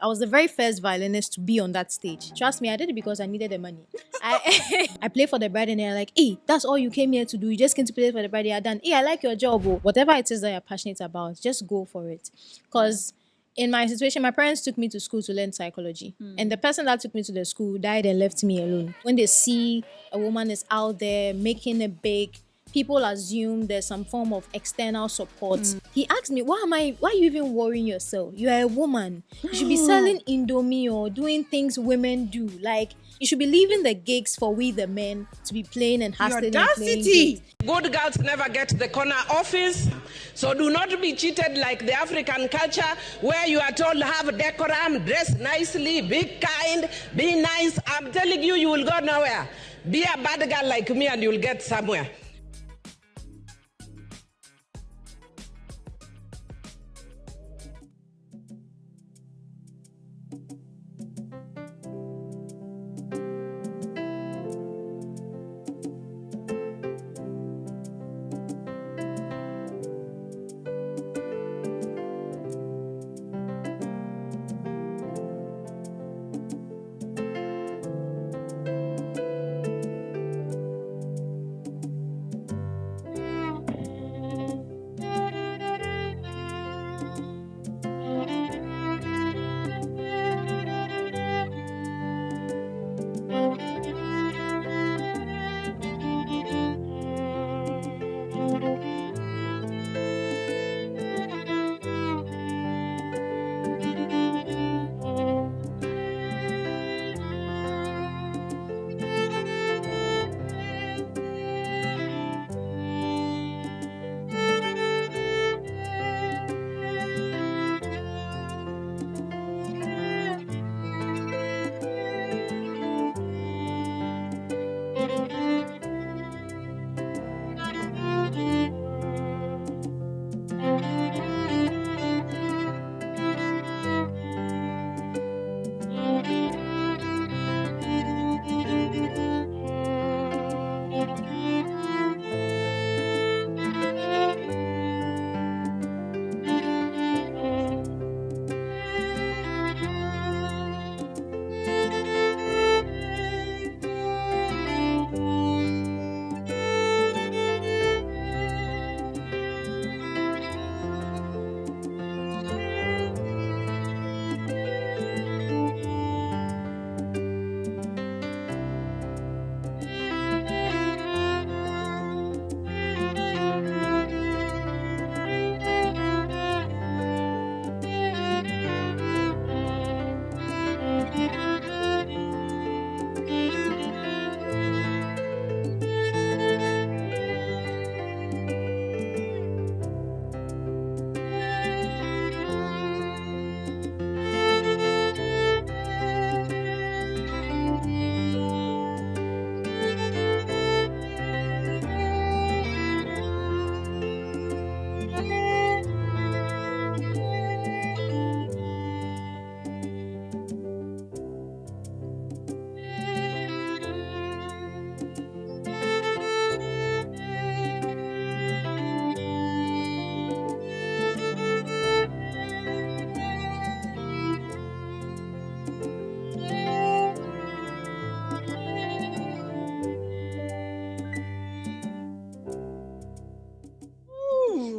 I was the very first violinist to be on that stage. Trust me, I did it because I needed the money. I play for the bride and they're like, hey, that's all you came here to do. You just came to play for the bride. You're done. Hey, I like your job. Oh. Whatever it is that you're passionate about, just go for it. Because in my situation, my parents took me to school to learn psychology. And the person that took me to the school died and left me alone. When they see a woman is out there making it big, people assume there's some form of external support. He asked me, why are you even worrying yourself? You are a woman. You should be selling Indomie or doing things women do. Like, you should be leaving the gigs for we the men to be playing and hustling and playing gigs. Good girls never get the corner office, so do not be cheated like the African culture where you are told have decorum, dress nicely, be kind, be nice. I'm telling you, you will go nowhere. Be a bad girl like me and you'll get somewhere.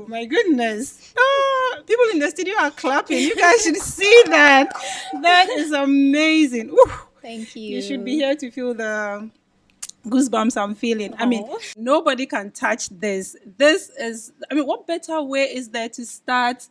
My goodness. Oh, people in the studio are clapping. You guys should see that. That is amazing. Ooh, Thank you. you should be here to feel the goosebumps I'm feeling. I mean, nobody can touch this. What better way is there to start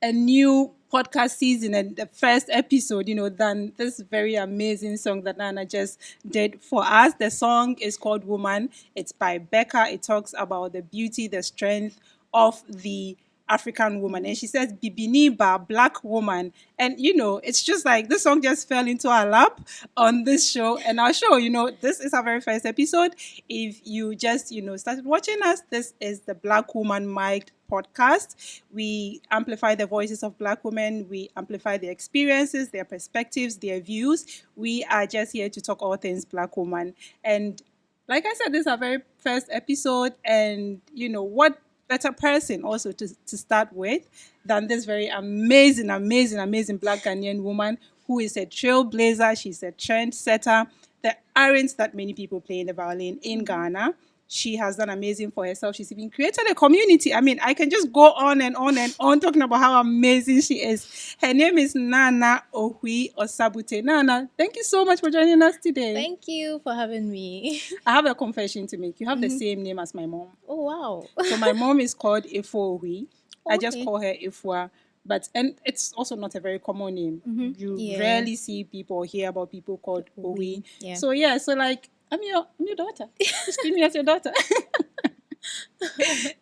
a new podcast season and the first episode, than this very amazing song that Naana just did for us. The song is called Woman. It's by Becca. It talks about the beauty, the strength of the African woman. And she says, Bibiniba, black woman. And, it's just like this song just fell into our lap on this show. And our show, this is our very first episode. If you just, started watching us, this is the Black Woman Mic'd podcast. We amplify the voices of Black women. We amplify their experiences, their perspectives, their views. We are just here to talk all things Black woman. And like I said, this is our very first episode. And, what better person also to start with than this very amazing, amazing, amazing Black Ghanaian woman who is a trailblazer. She's a trendsetter. There aren't that many people playing the violin in Ghana. She has done amazing for herself. She's even created a community. I mean, I can just go on and on and on talking about how amazing she is. Her name is Naana Ohui Osabutey. Naana, thank you so much for joining us today. Thank you for having me. I have a confession to make. You have the same name as my mom. Oh, wow. So my mom is called Ifo Ohui. I just Okay. call her Ifwa. And it's also not a very common name. You Yeah. rarely see people or hear about people called Ohui. Yeah. So so like I'm your daughter. Just treat me as your daughter.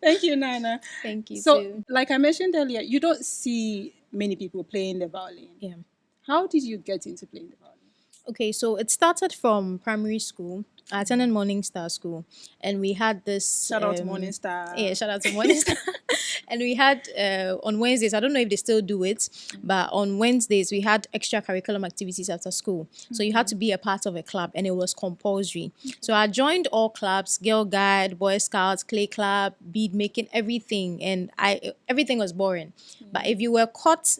Thank you, Naana. Thank you, So, too. like I mentioned earlier, you don't see many people playing the violin. Yeah. How did you get into playing the violin? Okay, so it started from primary school. I attended Morning Star School, and we had this. Shout out to Morning Star. Yeah, shout out to Morning Star. And we had on Wednesdays, I don't know if they still do it, but on Wednesdays we had extracurriculum activities after school. So you had to be a part of a club, and it was compulsory. So I joined all clubs: Girl Guide, Boy Scouts, Clay Club, bead making, everything, and everything was boring. But if you were caught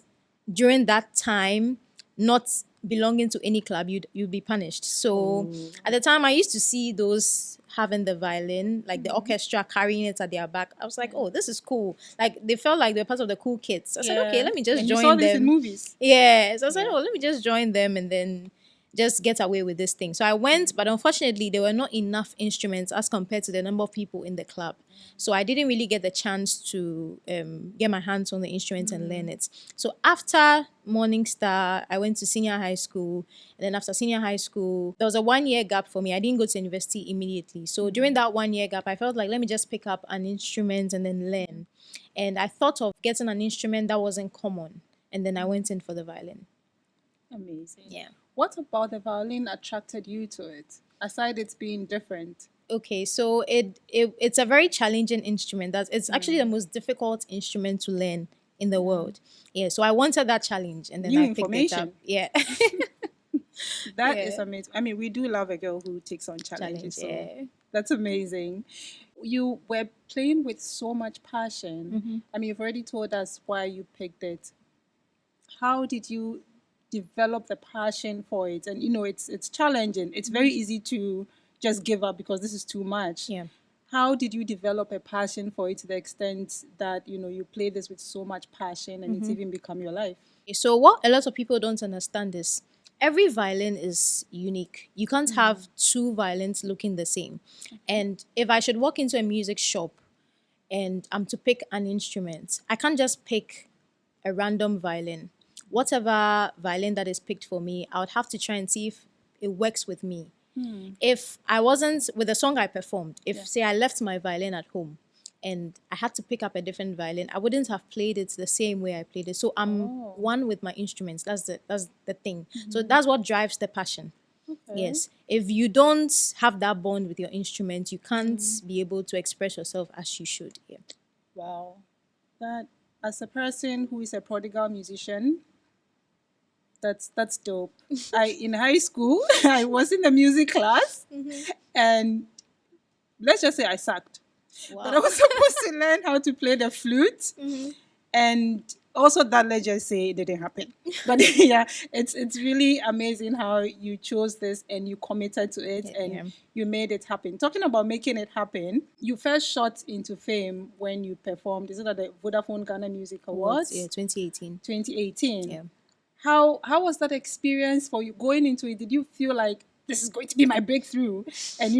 during that time not belonging to any club, you'd be punished. So at the time, I used to see those having the violin, like the orchestra carrying it at their back. I was like, oh, this is cool. Like they felt like they were part of the cool kids. I said, okay, let me just and join you saw them. this in movies. Yeah. So I said, oh, let me just join them and then just get away with this thing. So I went, but unfortunately, there were not enough instruments as compared to the number of people in the club. So I didn't really get the chance to get my hands on the instrument and learn it. So after Morning Star, I went to senior high school. And then after senior high school, there was a 1 year gap for me. I didn't go to university immediately. So during that 1 year gap, I felt like, let me just pick up an instrument and then learn. And I thought of getting an instrument that wasn't common. And then I went in for the violin. Amazing. Yeah. What about the violin attracted you to it, aside it's being different? Okay, so it's a very challenging instrument. It's actually the most difficult instrument to learn in the world. Yeah, so I wanted that challenge, and then New I picked it up. information. Yeah. That Yeah. is amazing. I mean, we do love a girl who takes on challenges. So Yeah. that's amazing. You were playing with so much passion. I mean, you've already told us why you picked it. How did you develop the passion for it? And it's challenging. It's very easy to just give up because this is too much. Yeah. How did you develop a passion for it to the extent that you play this with so much passion and it's even become your life? So what a lot of people don't understand is every violin is unique. You can't have two violins looking the same. And if I should walk into a music shop and I'm to pick an instrument, I can't just pick a random violin. Whatever violin that is picked for me, I would have to try and see if it works with me. If I wasn't with the song I performed, if say I left my violin at home and I had to pick up a different violin, I wouldn't have played it the same way I played it. So I'm one with my instruments. That's the thing. So that's what drives the passion. Yes. If you don't have that bond with your instrument, you can't be able to express yourself as you should. Yeah. Wow. That, as a person who is a prodigal musician, that's dope. In high school, I was in the music class, and let's just say I sucked. But I was supposed to learn how to play the flute, and also that, let's just say, it didn't happen. But yeah, it's really amazing how you chose this and you committed to it and you made it happen. Talking about making it happen, you first shot into fame when you performed. Is it at the Vodafone Ghana Music Awards? Yeah, 2018. 2018. Yeah. How was that experience for you going into it? Did you feel like this is going to be my breakthrough? And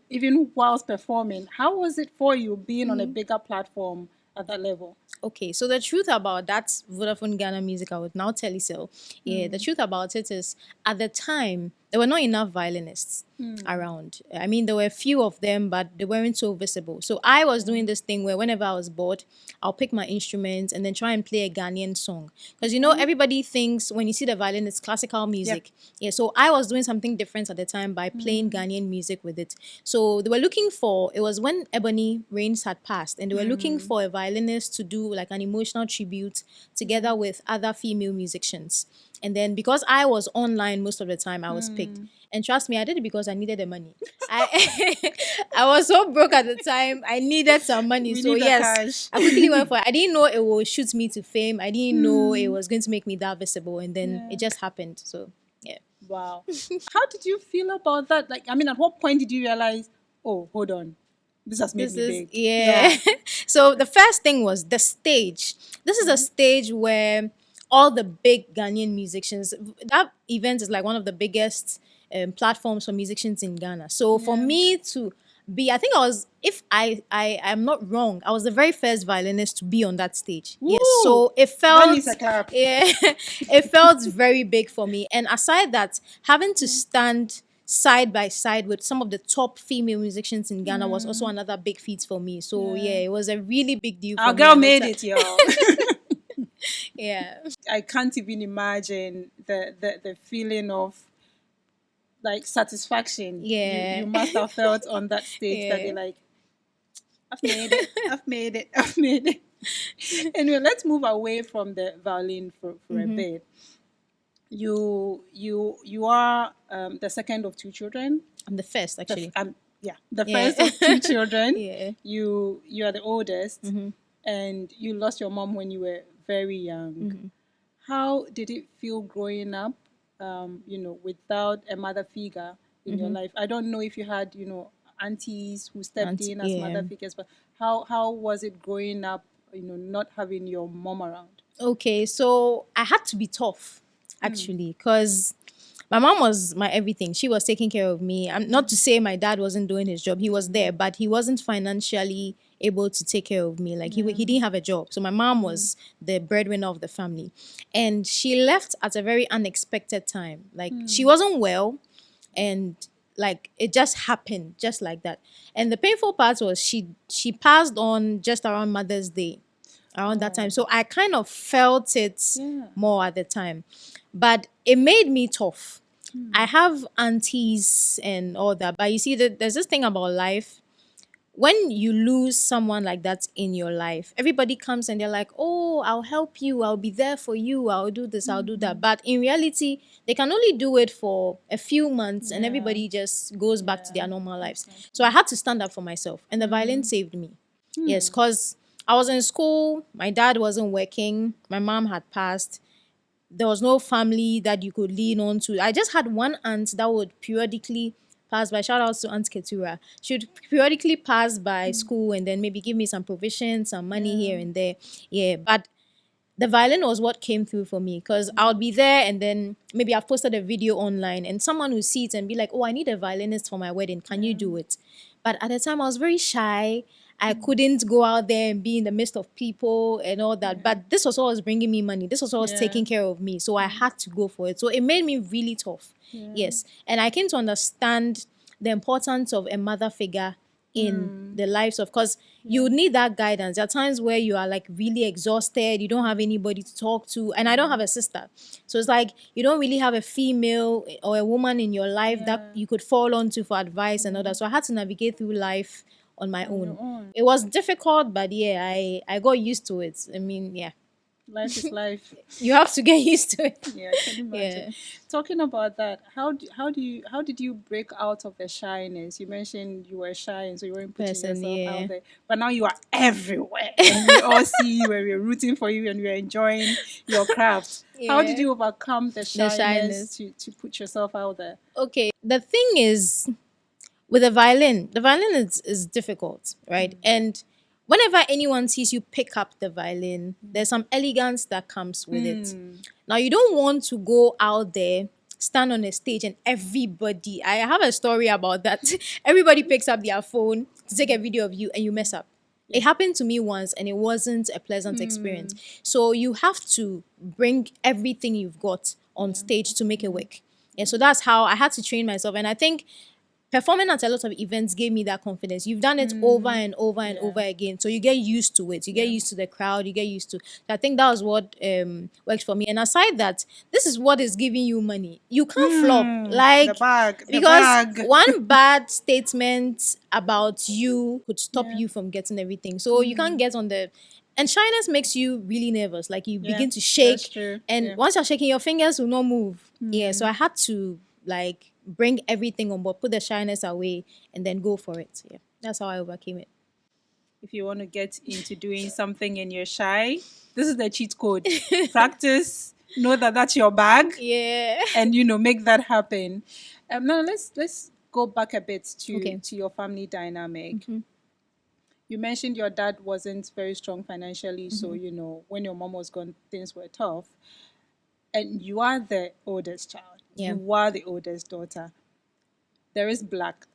even whilst performing, how was it for you being on a bigger platform at that level? Okay, so the truth about that Vodafone Ghana Music Award, now Telecel, the truth about it is at the time, there were not enough violinists around. I mean, there were a few of them, but they weren't so visible. So I was doing this thing where whenever I was bored, I'll pick my instruments and then try and play a Ghanaian song. Because, everybody thinks when you see the violin, it's classical music. Yeah, so I was doing something different at the time by playing Ghanaian music with it. So they were looking for, it was when Ebony Rains had passed, and they were looking for a violinist to do do like an emotional tribute together with other female musicians. And then because I was online most of the time, I was picked. And trust me, I did it because I needed the money. I I was so broke at the time. I needed some money. We So need the yes, cash. I quickly went for it. I didn't know it would shoot me to fame. I didn't know it was going to make me that visible. And then it just happened. So yeah. Wow. How did you feel about that? Like, I mean, at what point did you realize, oh, hold on, this has made This me is big? yeah. So the first thing was the stage. This is a stage where all the big Ghanaian musicians. That event is like one of the biggest platforms for musicians in Ghana. So for me to be, I think I was, if I am not wrong, I was the very first violinist to be on that stage. Yes. Woo! So it That felt needs a clap. yeah, it felt very big for me. And aside that, having to stand side by side with some of the top female musicians in Ghana was also another big feat for me. So yeah, it was a really big deal for Our me girl at the made time. it, y'all. Yeah. I can't even imagine the feeling of like satisfaction Yeah. you must have felt on that stage that Yeah. you're like, I've made it, I've made it, I've made it. Anyway, let's move away from the violin for a bit. You are the second of two children. I'm the first actually. The Yeah. first of two children. Yeah. You are the oldest, and you lost your mom when you were very young. How did it feel growing up, without a mother figure in your life? I don't know if you had, aunties who stepped in as mother figures, but how was it growing up, not having your mom around? Okay, so I had to be tough actually because my mom was my everything. She was taking care of me. I'm not to say my dad wasn't doing his job. He was there, but he wasn't financially able to take care of me. Like he didn't have a job. So my mom was the breadwinner of the family. And she left at a very unexpected time. Like she wasn't well and like it just happened just like that. And the painful part was she passed on just around Mother's Day around that time. So I kind of felt it more at the time. But it made me tough. I have aunties and all that. But you see, there's this thing about life. When you lose someone like that in your life, everybody comes and they're like, oh, I'll help you. I'll be there for you. I'll do this. I'll do that. But in reality, they can only do it for a few months and everybody just goes back to their normal lives. So I had to stand up for myself. And the violin saved me. Yes, because I was in school. My dad wasn't working. My mom had passed. There was no family that you could lean on to. I just had one aunt that would periodically pass by. Shout out to Aunt Ketura. She would periodically pass by school and then maybe give me some provision, some money here and there. Yeah, but the violin was what came through for me because I would be there and then maybe I've posted a video online and someone would see it and be like, oh, I need a violinist for my wedding. Can you do it? But at the time I was very shy. I couldn't go out there and be in the midst of people and all that. But this was always bringing me money. This was always taking care of me. So I had to go for it. So it made me really tough. Yes. And I came to understand the importance of a mother figure in the lives of, because you need that guidance. There are times where you are like really exhausted, you don't have anybody to talk to, and I don't have a sister, so it's like you don't really have a female or a woman in your life that you could fall onto for advice and all that. So I had to navigate through life on my own. It was difficult, but yeah, I got used to it. I mean, yeah, Life is life. you have to get used to it. Yeah, I can imagine. Talking about that, how did you break out of the shyness? You mentioned you were shy and so you weren't putting yourself out there. But now you are everywhere. And we all see you and we're rooting for you and we're enjoying your craft. How did you overcome the shyness. To put yourself out there? Okay, the thing is with the violin is difficult, right? And whenever anyone sees you pick up the violin, there's some elegance that comes with it. Now, you don't want to go out there, stand on a stage, and everybody, I have a story about that. Everybody picks up their phone to take a video of you and you mess up. It happened to me once and it wasn't a pleasant experience. So you have to bring everything you've got on stage to make it work. And so that's how I had to train myself. And I think performing at a lot of events gave me that confidence. You've done it over and over and over again. So you get used to it. You get used to the crowd. You get used to. So I think that was what worked for me. And aside that, this is what is giving you money. You can't flop. Like, the because bag. one bad statement about you could stop you from getting everything. So you can't get on the And shyness makes you really nervous. Like you Yeah, begin to that's shake. true. And Yeah. once you're shaking, your fingers will not move. Yeah. So I had to like bring everything on board, put the shyness away, and then go for it. Yeah. That's how I overcame it. If you want to get into doing something and you're shy, this is the cheat code. Practice, know that that's your bag, Yeah. and make that happen. Now let's go back a bit to Okay. to your family dynamic. You mentioned your dad wasn't very strong financially, so when your mom was gone, things were tough. And you are the oldest child. Yeah. You are the oldest daughter. There is black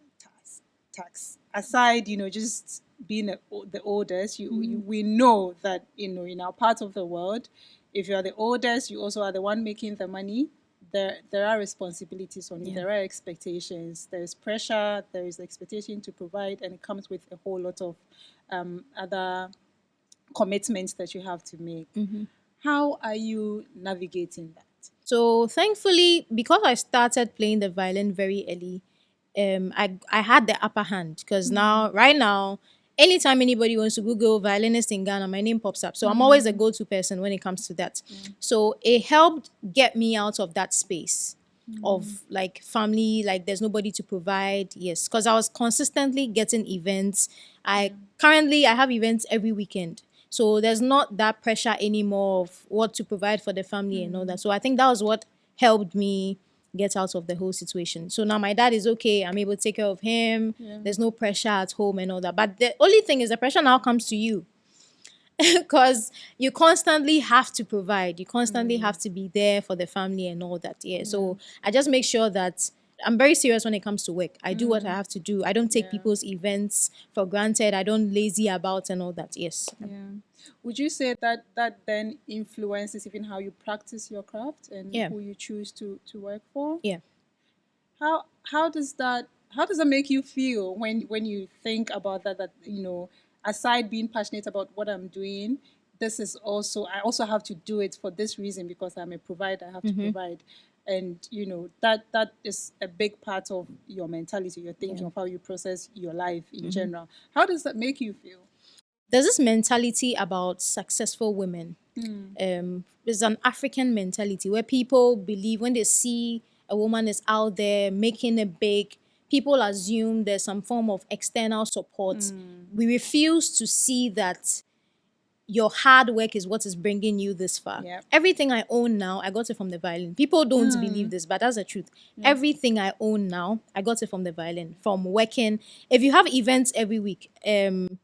tax. Aside, just being the oldest, we know that in our part of the world, if you are the oldest, you also are the one making the money. There are responsibilities on you. Yeah. There are expectations. There is pressure. There is expectation to provide, and it comes with a whole lot of other commitments that you have to make. How are you navigating that? So thankfully, because I started playing the violin very early, I had the upper hand because right now, anytime anybody wants to Google violinist in Ghana, my name pops up. So I'm always a go-to person when it comes to that. So it helped get me out of that space of like family, like there's nobody to provide. Yes, because I was consistently getting events. I have events every weekend. So there's not that pressure anymore of what to provide for the family and all that. So I think that was what helped me get out of the whole situation. So now my dad is okay. I'm able to take care of him. There's no pressure at home and all that. But the only thing is the pressure now comes to you because you constantly have to provide. You constantly have to be there for the family and all that. Yeah. So I just make sure that I'm very serious when it comes to work. I do what I have to do. I don't take people's events for granted. I don't lazy about and all that. Yes. Yeah. Would you say that then influences even how you practice your craft and Yeah. who you choose to work for? Yeah. How does that make you feel when you think about that aside being passionate about what I'm doing, I also have to do it for this reason because I'm a provider, I have to provide. And that is a big part of your mentality, your thinking of how you process your life in general. How does that make you feel? There's this mentality about successful women. It's an African mentality where people believe when they see a woman is out there making it big, people assume there's some form of external support. We refuse to see that your hard work is what is bringing you this far. Yep. Everything I own now, I got it from the violin. People don't believe this, but that's the truth. Everything I own now, I got it from the violin, from working. If you have events every week,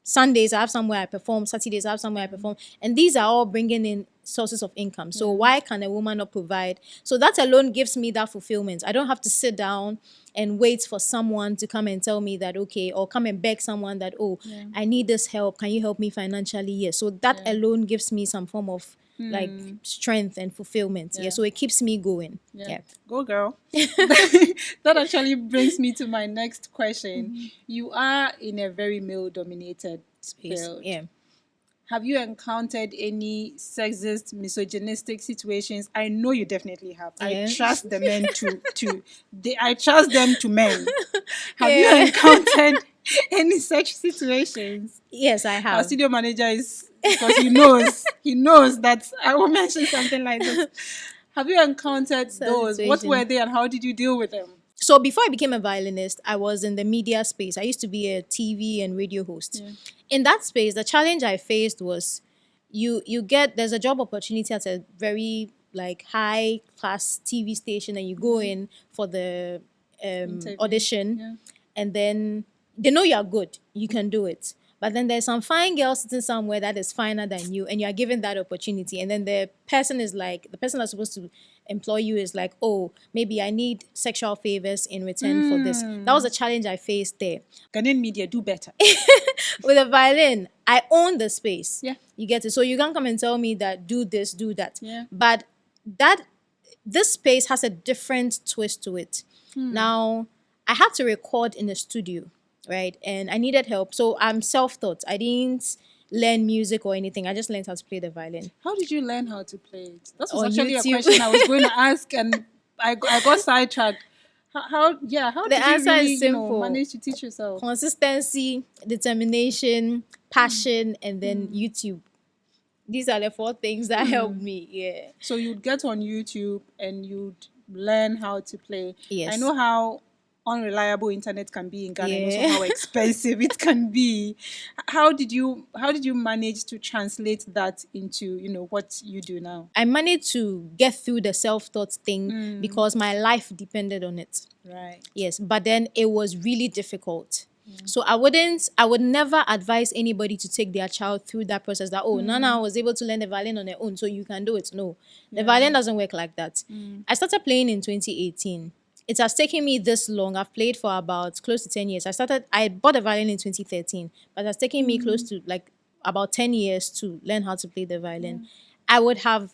Sundays I have somewhere I perform, Saturdays I have somewhere I perform, and these are all bringing in sources of income. So why can a woman not provide? So that alone gives me that fulfillment. I don't have to sit down and wait for someone to come and tell me that, okay, or come and beg someone that, I need this help. Can you help me financially? Yes. So that alone gives me some form of like strength and fulfillment. Yeah. So it keeps me going. Yeah. Go girl. That actually brings me to my next question. You are in a very male dominated Space. field. Yeah. Have you encountered any sexist, misogynistic situations? I know you definitely have. Yeah. I trust the men I trust them to men. Have you encountered any such situations? Yes, I Our have. studio manager is, because he knows that I will mention something like this. Have you encountered those? What situation. were they and how did you deal with them? So before I became a violinist, I was in the media space. I used to be a TV and radio host. In that space, the challenge I faced was there's a job opportunity at a very like high class TV station and you go in for the audition and then they know you're good, you can do it. But then there's some fine girl sitting somewhere that is finer than you and you're given that opportunity. And then the person that's supposed to employ you is like, oh, maybe I need sexual favors in return for this. That was a challenge I faced there. Ghanaian media, do better. With a violin, I own the space. Yeah. You get it. So you can't come and tell me that do this, do that. Yeah. But this space has a different twist to it. Now, I had to record in a studio, right? And I needed help. So I'm self-taught. I didn't learn music or anything. I just learned how to play the violin. How did you learn how to play it? That was On actually YouTube. a question I was going to ask, and I got sidetracked. How did answer you really, is simple. manage to teach yourself? Consistency, determination, passion, and then YouTube. these are the 4 things that helped me. Yeah. So you'd get on YouTube and you'd learn how to play. I Yes. know how unreliable internet can be in Ghana and also Yeah. how expensive it can be. How did you manage to translate that into, what you do now? I managed to get through the self-taught thing because my life depended on it. Right. Yes, but then it was really difficult. So I would never advise anybody to take their child through that process that, oh, Nana was able to learn the violin on her own, so you can do it. No, the violin doesn't work like that. I started playing in 2018. It has taken me this long. I've played for about close to 10 years. I bought a violin in 2013, but it has taken me close to like about 10 years to learn how to play the violin. I would have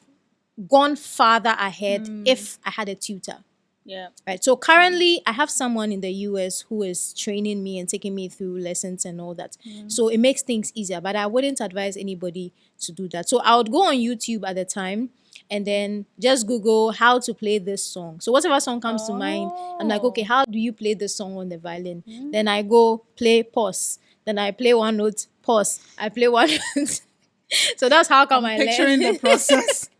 gone farther ahead if I had a tutor. Yeah. Right. So currently I have someone in the US who is training me and taking me through lessons and all that. So it makes things easier, but I wouldn't advise anybody to do that. So I would go on YouTube at the time and then just Google how to play this song. So whatever song comes to mind, I'm like, okay, how do you play this song on the violin? Then I go play, pause. Then I play one note, pause. I play one note. So that's how come I Picturing learned. the process.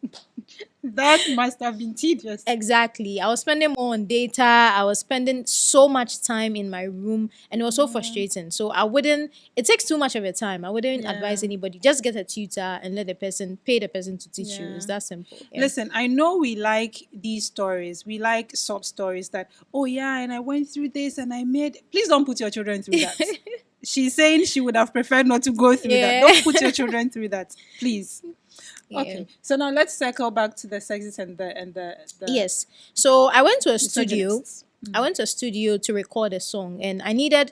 That must have been tedious. Exactly. I was spending more on data. I was spending so much time in my room and it was so frustrating. So it takes too much of your time. I wouldn't advise anybody. Just get a tutor and pay the person to teach you. It's that simple. Yeah. Listen, I know we like these stories. We like sob stories that, oh yeah, and I went through this and I made. Please don't put your children through that. She's saying she would have preferred not to go through that. Don't put your children through that, please. Yeah. Okay, so now let's circle back to the sexes and the Yes. So I went to a studio. misogynists. I went to a studio to record a song and I needed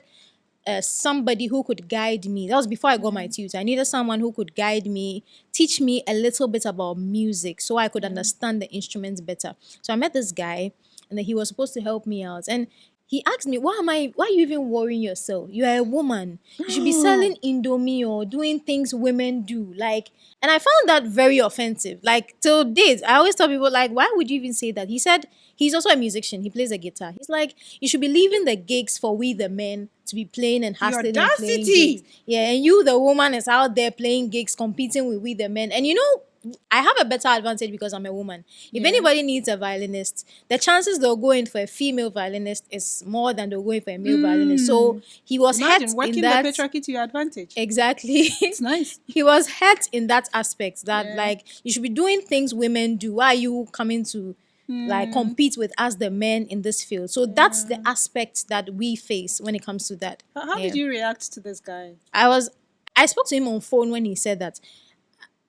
somebody who could guide me. That was before I got my tutor. I needed someone who could guide me, teach me a little bit about music so I could understand the instruments better. So I met this guy and then he was supposed to help me out. And he asked me, why are you even worrying yourself? You are a woman. You should be selling Indomie or doing things women do. Like, and I found that very offensive. Like, till date, I always tell people, like, why would you even say that? He said he's also a musician. He plays a guitar. He's like, you should be leaving the gigs for we the men to be playing and hustling and playing audacity! gigs. Yeah, and you, the woman, is out there playing gigs, competing with we the men. And you know, I have a better advantage because I'm a woman. If anybody needs a violinist, the chances they'll go in for a female violinist is more than they'll go in for a male violinist. So he was Imagine hurt working in the that. patriarchy to your advantage. Exactly. It's nice. He was hurt in that aspect that like you should be doing things women do. Why are you coming to like compete with us the men in this field? So that's the aspect that we face when it comes to that. How did you react to this guy? I spoke to him on phone when he said that.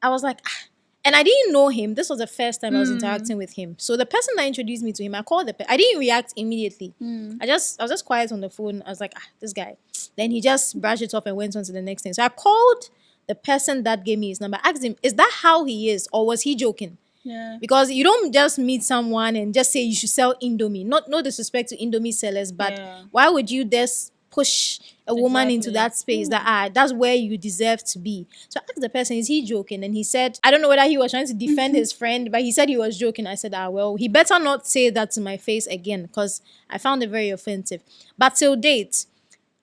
I was like, "Ah." And I didn't know him. This was the first time I was interacting with him. So the person that introduced me to him, I called I didn't react immediately. I was just quiet on the phone. I was like, this guy. Then he just brushed it off and went on to the next thing. So I called the person that gave me his number, asked him, is that how he is or was he joking? Yeah. Because you don't just meet someone and just say you should sell Indomie. No disrespect to Indomie sellers, but why would you just push a woman into that space that's where you deserve to be? So I asked the person, is he joking? And he said, I don't know whether he was trying to defend his friend, but he said he was joking. I said, well, he better not say that to my face again because I found it very offensive. But till date,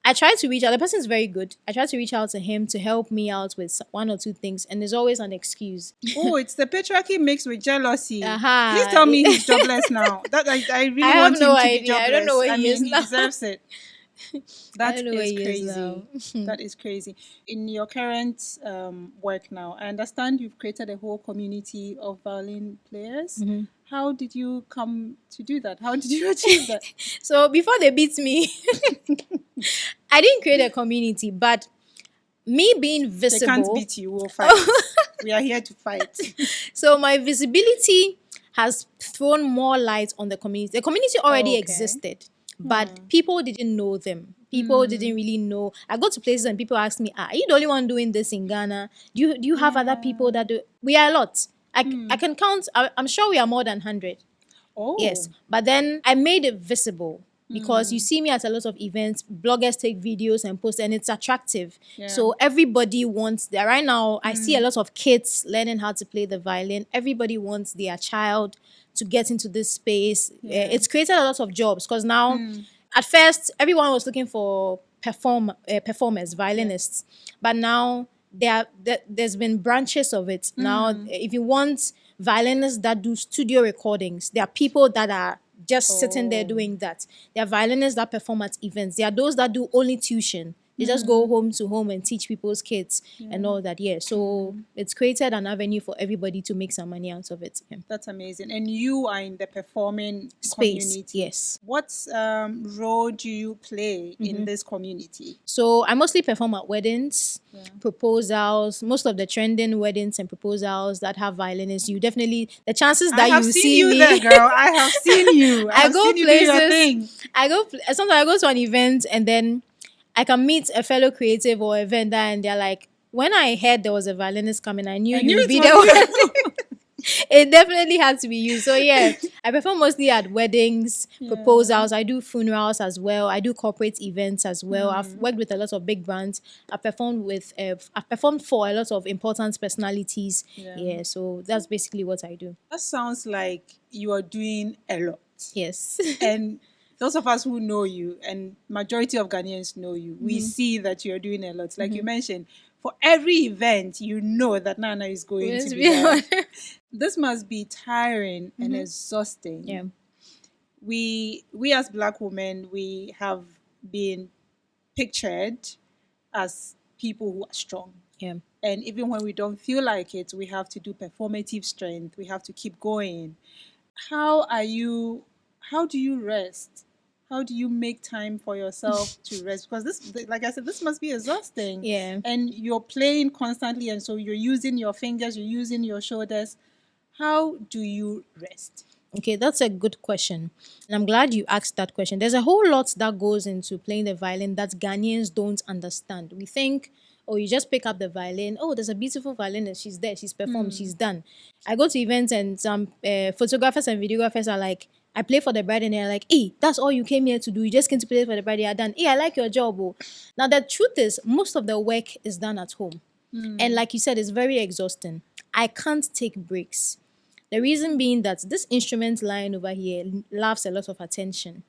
I tried to reach out. The person is very good. I tried to reach out to him to help me out with one or two things, and there's always an excuse. Oh, it's the patriarchy mixed with jealousy. Aha. Please tell me he's jobless now. That I really I want have no him to be idea. jobless. I don't know where he is he now. deserves it. That don't know where is he is now. crazy. That is crazy. In your current work now, I understand you've created a whole community of violin players. How did you come to do that? How did you achieve that? So before they beat me, I didn't create a community, but me being They visible. can't beat you. We'll fight. We are here to fight. So my visibility has thrown more light on the community. The community already Okay. existed, but people didn't know them. People didn't really know. I go to places and people ask me, are you the only one doing this in Ghana? Do you have other people that do? We are a lot. I can count. I'm sure we are more than 100. Oh. Yes. But then I made it visible because you see me at a lot of events. Bloggers take videos and post, and it's attractive. So everybody wants that. Right now, I see a lot of kids learning how to play the violin. Everybody wants their child to get into this space. It's created a lot of jobs because now, at first, everyone was looking for performers, violinists. But now there's been branches of it. Now, if you want violinists that do studio recordings, there are people that are just sitting there doing that. There are violinists that perform at events. There are those that do only tuition. They just go home to home and teach people's kids and all that. Yeah. So it's created an avenue for everybody to make some money out of it. Yeah. That's amazing. And you are in the performing Space. community. Yes. What role do you play in this community? So I mostly perform at weddings, proposals, most of the trending weddings and proposals that have violinists. You definitely, the chances that I have you seen see you me, there, girl. I have seen you. I have go seen you do your places. thing. Sometimes I go to an event and then I can meet a fellow creative or a vendor and they're like, when I heard there was a violinist coming, I knew you'd it be was there. you. It definitely had to be you. So yeah, I perform mostly at weddings, proposals. I do funerals as well. I do corporate events as well. I've worked with a lot of big brands. I've performed for a lot of important personalities. Yeah, so that's basically what I do. That sounds like you are doing a lot. Yes. And those of us who know you, and majority of Ghanaians know you, we see that you're doing a lot. Like you mentioned, for every event, you know that Naana is going Yes, to be we there. are. This must be tiring and exhausting. Yeah. We as Black women, we have been pictured as people who are strong. Yeah. And even when we don't feel like it, we have to do performative strength. We have to keep going. How do you rest? How do you make time for yourself to rest? Because this, like I said, this must be exhausting. Yeah. And you're playing constantly, and so you're using your fingers, you're using your shoulders. How do you rest? Okay, that's a good question. And I'm glad you asked that question. There's a whole lot that goes into playing the violin that Ghanaians don't understand. We think, oh, you just pick up the violin. Oh, there's a beautiful violinist. She's there. She's performed. She's done. I go to events and some photographers and videographers are like, I play for the bride and they're like, hey, that's all you came here to do. You just came to play for the bride. You're done. Hey, I like your job. Oh. Now, the truth is, most of the work is done at home. And like you said, it's very exhausting. I can't take breaks. The reason being that this instrument line over here loves a lot of attention.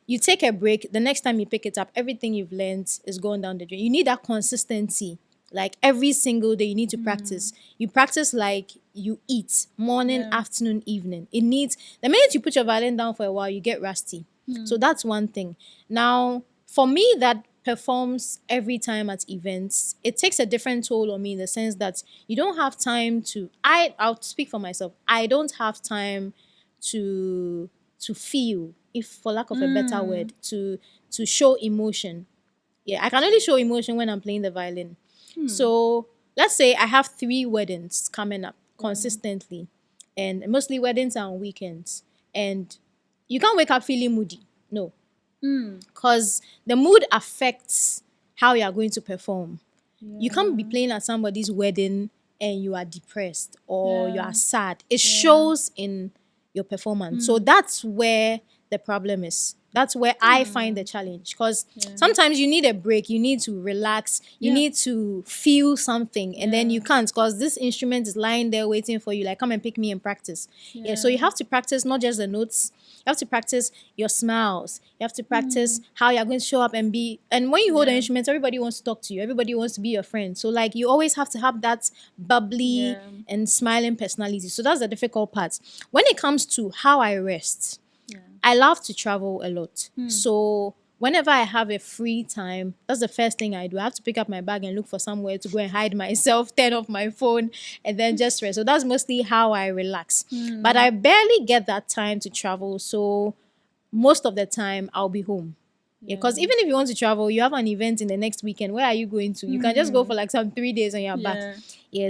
You take a break, the next time you pick it up, everything you've learned is going down the drain. You need that consistency. Like every single day, you need to practice. You practice like you eat, morning, afternoon, evening. The minute you put your violin down for a while, you get rusty. So that's one thing. Now, for me, that performs every time at events, it takes a different toll on me in the sense that you don't have time to, I'll speak for myself, I don't have time to feel, if for lack of a better word, to show emotion. Yeah, I can only show emotion when I'm playing the violin. So let's say I have 3 weddings coming up consistently, and mostly weddings are on weekends, and you can't wake up feeling moody. No, because the mood affects how you are going to perform. You can't be playing at somebody's wedding and you are depressed or you are sad. It shows in your performance. So that's where the problem is. That's where I find the challenge, because sometimes you need a break, you need to relax, you need to feel something, and then you can't, because this instrument is lying there waiting for you, like, come and pick me and practice. So you have to practice not just the notes, you have to practice your smiles, you have to practice how you're going to show up and be, and when you hold an instrument, everybody wants to talk to you, everybody wants to be your friend. So like you always have to have that bubbly and smiling personality. So that's the difficult part. When it comes to how I rest, I love to travel a lot. So whenever I have a free time, that's the first thing I do. I have to pick up my bag and look for somewhere to go and hide myself, turn off my phone, and then just rest. So that's mostly how I relax. But I barely get that time to travel. So most of the time, I'll be home. Because even if you want to travel, you have an event in the next weekend. Where are you going to? You can just go for like some 3 days and you're back.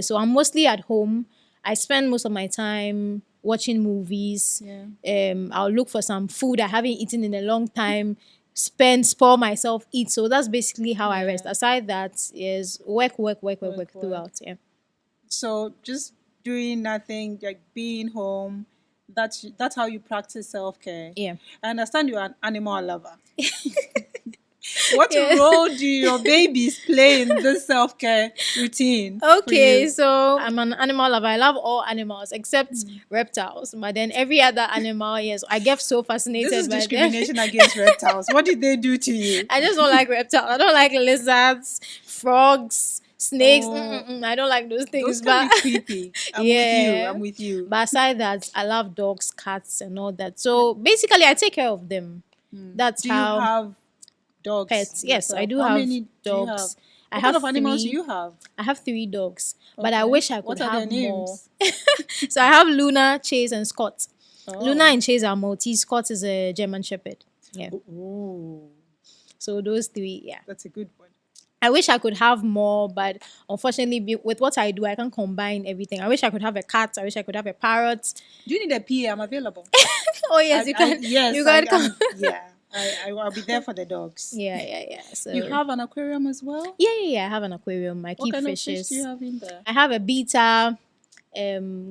So I'm mostly at home. I spend most of my time watching movies. I'll look for some food I haven't eaten in a long time, spoil myself, eat. So that's basically how I rest. Aside that is work throughout. So just doing nothing, like being home, that's how you practice self-care. I understand you're an animal lover. What role do your babies play in this self-care routine? Okay, so I'm an animal lover. I love all animals except reptiles. But then every other animal, yes, I get so fascinated This is by discrimination against reptiles. What did they do to you? I just don't like reptiles. I don't like lizards, frogs, Snakes, Oh, I don't like those those things. can But be creepy. I'm with you. yeah. I'm with you. But aside that, I love dogs, cats, and all that. So basically, I take care of them. That's Do you how have dogs pets. Yes, I yourself? do How have many do you have? dogs. I What kind have of animals do three. you have? I have three dogs, but I Okay. wish I could What are their have more. names? So I have Luna, Chase, and Scott. Luna Oh. and Chase are Maltese. Scott is a German Shepherd. Yeah. Oh, So those three, yeah. that's a good one. I wish I could have more, but unfortunately, with what I do, I can't combine everything. I wish I could have a cat. I wish I could have a parrot. Do you need a PA? I'm available. Oh yes, you can. Yes, You can come. yeah. I'll be there for the dogs. Yeah, yeah, yeah. So You have an aquarium as well? yeah. I have an aquarium. I What keep kind of fishes. fish do you have in there? I have a beta,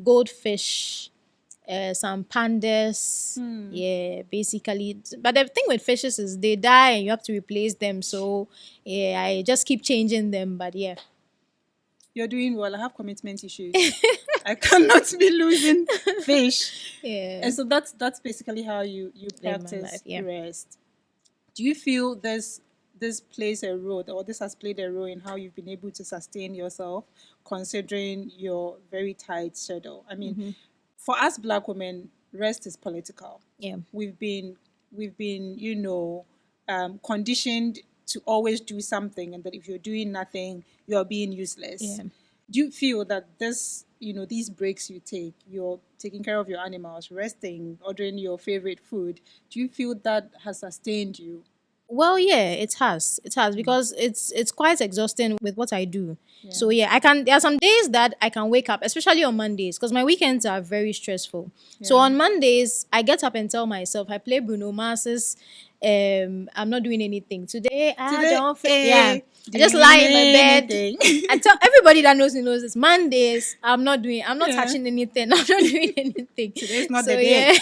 goldfish, some pandas. Yeah, basically. But the thing with fishes is they die and you have to replace them. So yeah, I just keep changing them. But yeah, You're doing well. I have commitment issues. I cannot be losing fish. yeah. And so that's basically how you Live my practice life, yeah. rest. Do you feel this plays a role, or this has played a role in how you've been able to sustain yourself, considering your very tight schedule? I mean, for us Black women, rest is political. Yeah. We've been conditioned to always do something, and that if you're doing nothing, you're being useless. Yeah. Do you feel that these breaks you take, you're taking care of your animals, resting, ordering your favorite food, do you feel that has sustained you? Well, yeah, it has. It has because it's quite exhausting with what I do. So yeah, I can. There are some days that I can wake up, especially on Mondays, because my weekends are very stressful. So Yeah. on Mondays, I get up and tell myself I play Bruno Mars's. I'm not doing anything today. I Today, don't feel. Yeah, I just doing lie in my bed. anything. I tell everybody that knows me knows this. Mondays, I'm not doing. I'm not Yeah. touching anything. I'm not doing anything. Today's not So the day. yeah.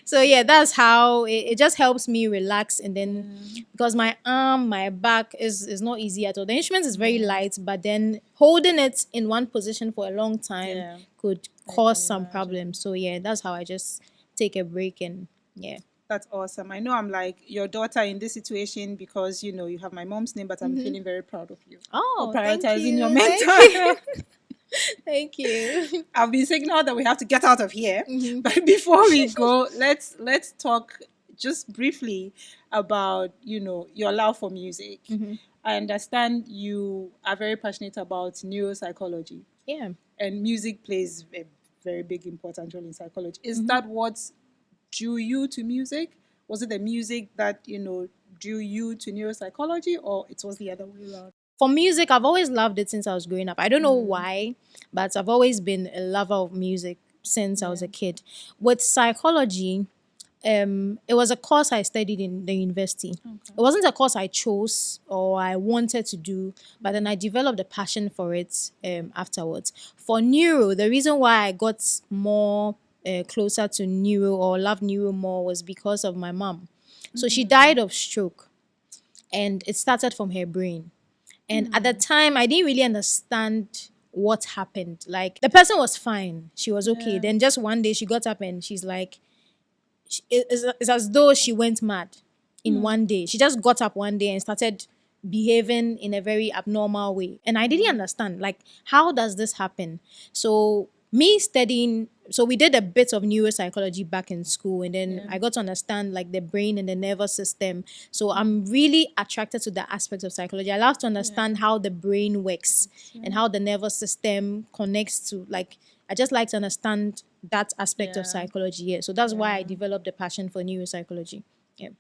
So yeah, that's how it just helps me relax. And then because my arm, my back is not easy at all. The instrument is very light, but then holding it in one position for a long time Yeah. could cause some problems. So yeah, that's how I just take a break. And yeah. That's awesome. I know I'm like your daughter in this situation because you have my mom's name, but I'm feeling very proud of you Oh, for thank prioritizing you. your Thank mental you. health. Thank you. I've been signaled that we have to get out of here. But before we go, let's talk just briefly about your love for music. I understand you are very passionate about neuropsychology, Yeah. and music plays a very big important role in psychology. Is that what drew you to music? Was it the music that drew you to neuropsychology, or it was the other way around? For music, I've always loved it since I was growing up. I don't know why, but I've always been a lover of music since I was a kid. With psychology, it was a course I studied in the university. It wasn't a course I chose or I wanted to do, but then I developed a passion for it afterwards. For neuro, the reason why I got more closer to neuro or loved neuro more was because of my mom. So she died of stroke, and it started from her brain. And at the time, I didn't really understand what happened. Like, the person was fine. She was okay. Yeah. Then just one day she got up and she's like, it's as though she went mad in one day. She just got up one day and started behaving in a very abnormal way. And I didn't understand, like, how does this happen? So me studying, so we did a bit of neuropsychology back in school, and then I got to understand like the brain and the nervous system. So I'm really attracted to that aspect of psychology. I love to understand how the brain works and how the nervous system connects to, like, I just like to understand that aspect of Yeah. psychology. Yeah. So that's why I developed a passion for neuropsychology. Yeah.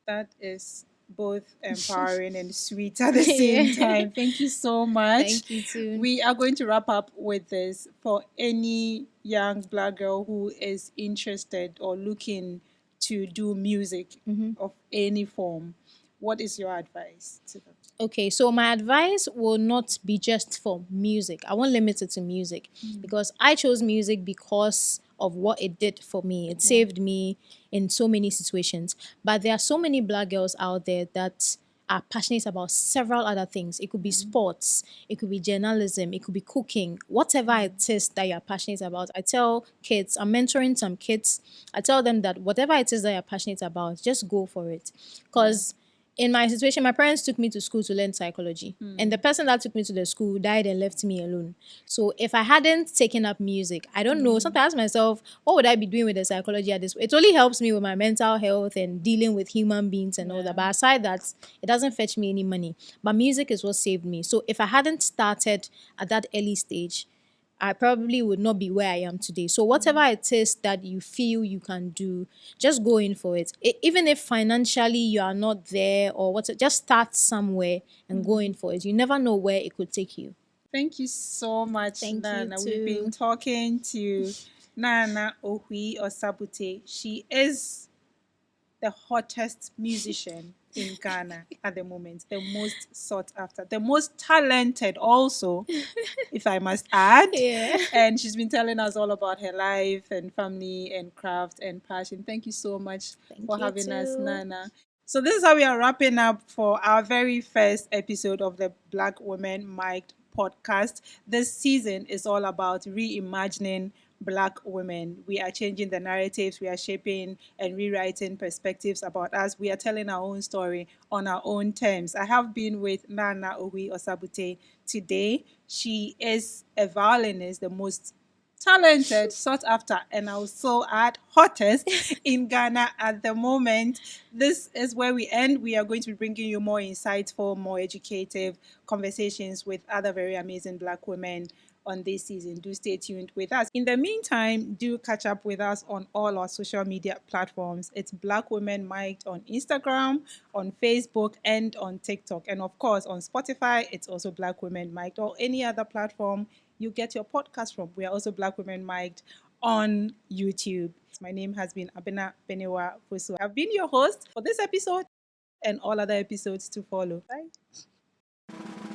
That is both empowering and sweet at the same time. Thank you so much. Thank you too. We are going to wrap up with this. For any young Black girl who is interested or looking to do music of any form, what is your advice to them? Okay, so my advice will not be just for music. I won't limit it to music because I chose music because of what it did for me. It saved me in so many situations. But there are so many Black girls out there that are passionate about several other things. It could be sports, it could be journalism, it could be cooking, whatever it is that you're passionate about. I tell kids, I'm mentoring some kids, I tell them that whatever it is that you're passionate about, just go for it. Because in my situation, my parents took me to school to learn psychology, and the person that took me to the school died and left me alone. So if I hadn't taken up music, I don't know. Sometimes I ask myself, what would I be doing with the psychology at this? It only helps me with my mental health and dealing with human beings and all that. But aside that, it doesn't fetch me any money. But music is what saved me. So if I hadn't started at that early stage, I probably would not be where I am today. So whatever it is that you feel you can do, just go in for it. Even if financially you are not there or what, just start somewhere and go in for it. You never know where it could take you. Thank you so much, Thank you Nana. We've been too. talking to Naana Ohui Osabutey. She is the hottest musician in Ghana at the moment, the most sought after, the most talented also, if I must add. Yeah. And she's been telling us all about her life and family and craft and passion. Thank you so much Thank for you having us, too. Nana. So this is how we are wrapping up for our very first episode of the Black Women Mic'd podcast. This season is all about reimagining Black women. We are changing the narratives, we are shaping and rewriting perspectives about us. We are telling our own story on our own terms. I have been with Naana Ohui Osabutey today. She is a violinist, the most talented, sought after, and also add hottest in Ghana at the moment. This is where we end. We are going to be bringing you more insightful, more educative conversations with other very amazing Black women on this season. Do stay tuned with us. In the meantime, do catch up with us on all our social media platforms. It's Black Women Mic'd on Instagram, on Facebook, and on TikTok. And of course, on Spotify, it's also Black Women Mic'd, or any other platform you get your podcast from. We are also Black Women Mic'd on YouTube. My name has been Abena Benewa Fosu. I've been your host for this episode and all other episodes to follow. Bye.